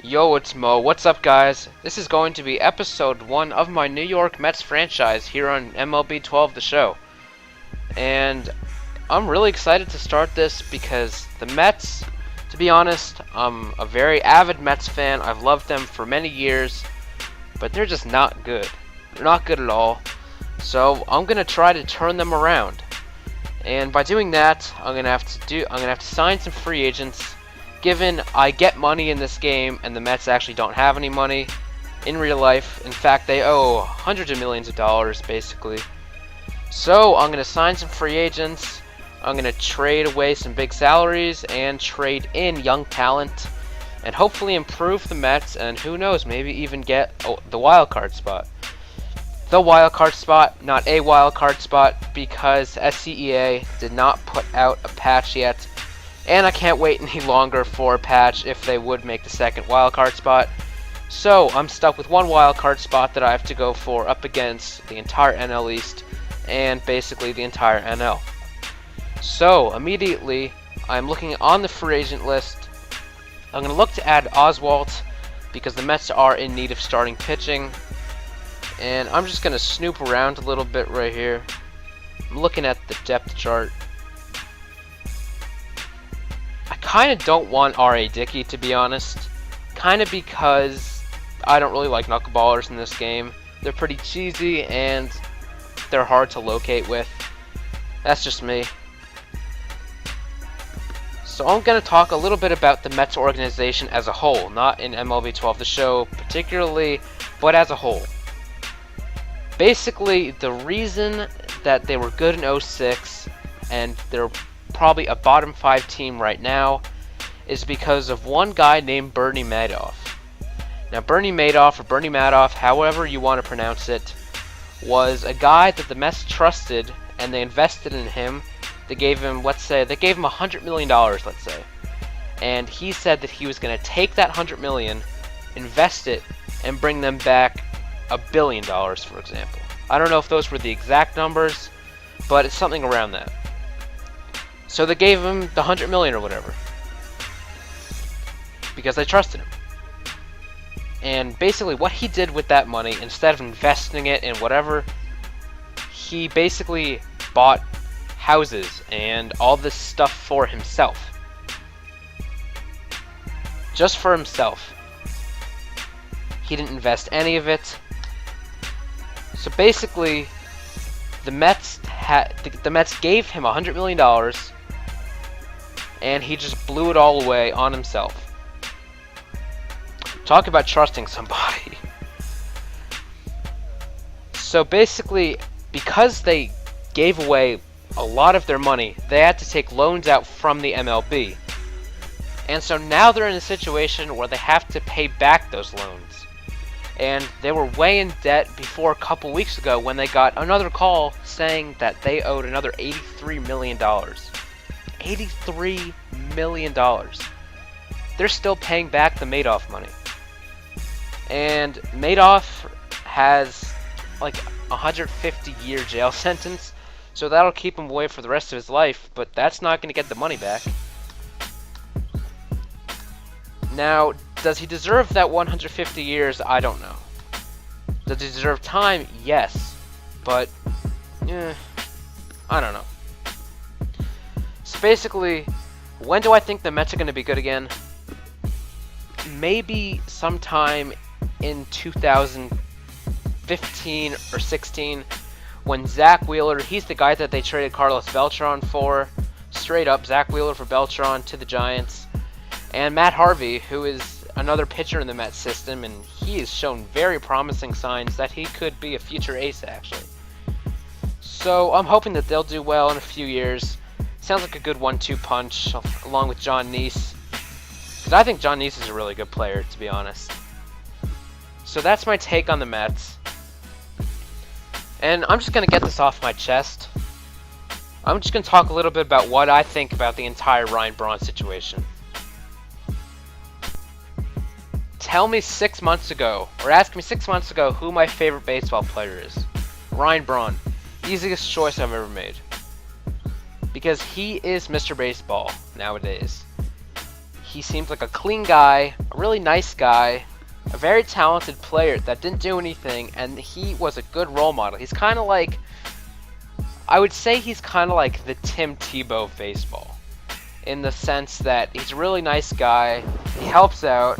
Yo, it's Mo. What's up, guys? This is going to be episode 1 of my New York Mets franchise here on MLB 12 The Show. And I'm really excited to start this because the Mets, to be honest, I'm a very avid Mets fan. I've loved them for many years, but they're just not good. They're not good at all. So I'm gonna try to turn them around. And by doing that, I'm gonna have to sign some free agents. Given I get money in this game and the Mets actually don't have any money in real life. In fact, they owe hundreds of millions of dollars basically. So I'm going to sign some free agents. I'm going to trade away some big salaries and trade in young talent and hopefully improve the Mets, and who knows, maybe even get the wild card spot. The wild card spot, not a wild card spot, because SCEA did not put out a patch yet. And I can't wait any longer for a patch if they would make the second wildcard spot. So I'm stuck with one wildcard spot that I have to go for up against the entire NL East and basically the entire NL. So immediately I'm looking on the free agent list. I'm going to look to add Oswalt because the Mets are in need of starting pitching. And I'm just going to snoop around a little bit right here. I'm looking at the depth chart. Kind of don't want R.A. Dickey, to be honest. Kind of because I don't really like knuckleballers in this game. They're pretty cheesy and they're hard to locate with. That's just me. So I'm going to talk a little bit about the Mets organization as a whole, not in MLB 12 The Show particularly, but as a whole. Basically, the reason that they were good in 06 and they're probably a bottom 5 team right now is because of one guy named Bernie Madoff. Now Bernie Madoff, or Bernie Madoff, however you want to pronounce it, was a guy that the Mets trusted and they invested in him. They gave him, $100 million, let's say. And he said that he was going to take that $100 million, invest it, and bring them back $1 billion, for example. I don't know if those were the exact numbers, but it's something around that. So they gave him the $100 million or whatever, because they trusted him. And basically what he did with that money, instead of investing it in whatever, he basically bought houses and all this stuff for himself. Just for himself. He didn't invest any of it. So basically, the Mets gave him $100 million, and he just blew it all away on himself. Talk about trusting somebody. So basically, because they gave away a lot of their money, they had to take loans out from the MLB. And so now they're in a situation where they have to pay back those loans. And they were way in debt before a couple weeks ago when they got another call saying that they owed another $83 million. $83 million. They're still paying back the Madoff money. And Madoff has like a 150-year jail sentence, so that'll keep him away for the rest of his life, but that's not going to get the money back. Now, does he deserve that 150 years? I don't know. Does he deserve time? Yes. But, I don't know. So basically, when do I think the Mets are going to be good again? Maybe sometime in 2015 or 16, when Zach Wheeler, he's the guy that they traded Carlos Beltran for. Straight up, Zach Wheeler for Beltran to the Giants. And Matt Harvey, who is another pitcher in the Mets system, and he has shown very promising signs that he could be a future ace, actually. So I'm hoping that they'll do well in a few years. Sounds like a good 1-2 punch, along with John Neese. Because I think John Neese is a really good player, to be honest. So that's my take on the Mets. And I'm just going to get this off my chest. I'm just going to talk a little bit about what I think about the entire Ryan Braun situation. Tell me 6 months ago, or ask me 6 months ago, who my favorite baseball player is. Ryan Braun. Easiest choice I've ever made. Because he is Mr. Baseball nowadays. He seemed like a clean guy, a really nice guy, a very talented player that didn't do anything, and he was a good role model. He's kind of like, I would say he's kind of like the Tim Tebow of baseball, in the sense that he's a really nice guy, he helps out,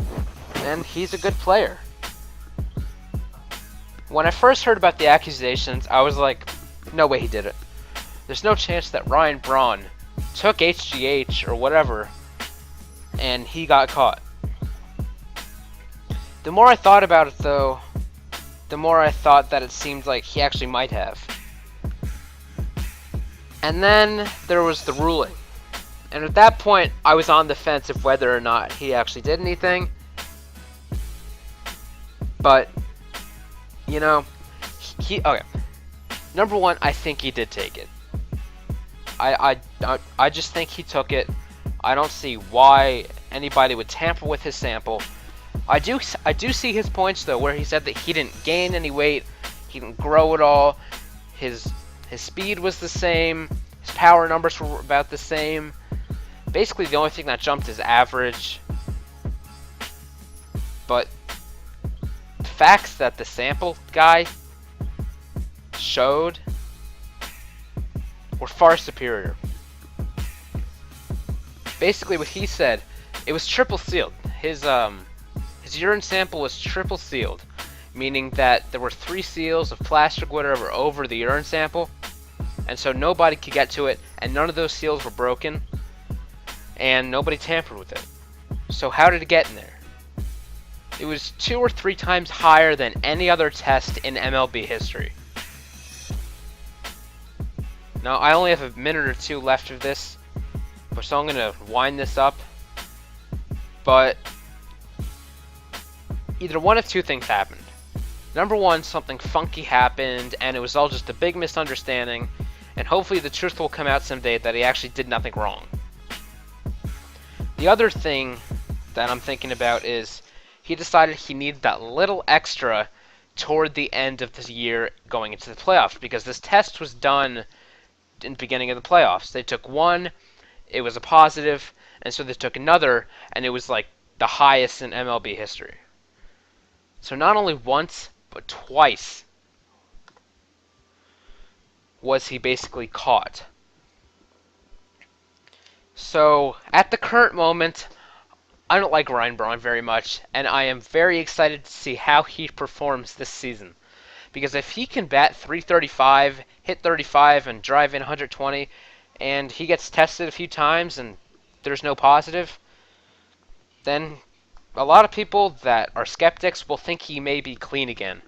and he's a good player. When I first heard about the accusations, I was like, no way he did it. There's no chance that Ryan Braun took HGH or whatever and he got caught. The more I thought about it, though, the more I thought that it seemed like he actually might have. And then there was the ruling. And at that point, I was on the fence of whether or not he actually did anything. But, you know, okay. Number one, I think he did take it. I just think he took it. I don't see why anybody would tamper with his sample. I do see his points though, where he said that he didn't gain any weight, he didn't grow at all. His speed was the same, his power numbers were about the same. Basically, the only thing that jumped is average. But the facts that the sample guy showed were far superior. Basically, what he said, it was triple sealed. His urine sample was triple sealed, meaning that there were 3 seals of plastic, whatever, over the urine sample, and so nobody could get to it, and none of those seals were broken, and nobody tampered with it. So how did it get in there? It was 2 or 3 times higher than any other test in MLB history. Now, I only have a minute or 2 left of this, so I'm going to wind this up. But either one of 2 things happened. Number one, something funky happened, and it was all just a big misunderstanding, and hopefully the truth will come out someday that he actually did nothing wrong. The other thing that I'm thinking about is he decided he needed that little extra toward the end of the year going into the playoffs, because this test was done in the beginning of the playoffs. They took one, it was a positive, and so they took another, and it was like the highest in MLB history. So not only once, but twice was he basically caught. So at the current moment, I don't like Ryan Braun very much, and I am very excited to see how he performs this season. Because if he can bat .335, hit 35, and drive in 120, and he gets tested a few times and there's no positive, then a lot of people that are skeptics will think he may be clean again.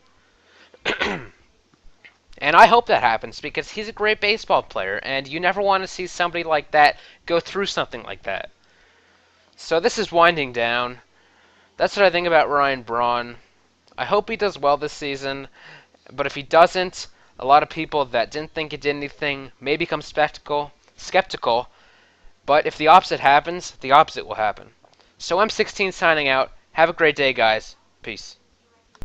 And I hope that happens, because he's a great baseball player, and you never want to see somebody like that go through something like that. So this is winding down. That's what I think about Ryan Braun. I hope he does well this season, but if he doesn't, a lot of people that didn't think he did anything may become skeptical. But if the opposite happens, the opposite will happen. So M16 signing out. Have a great day, guys. Peace.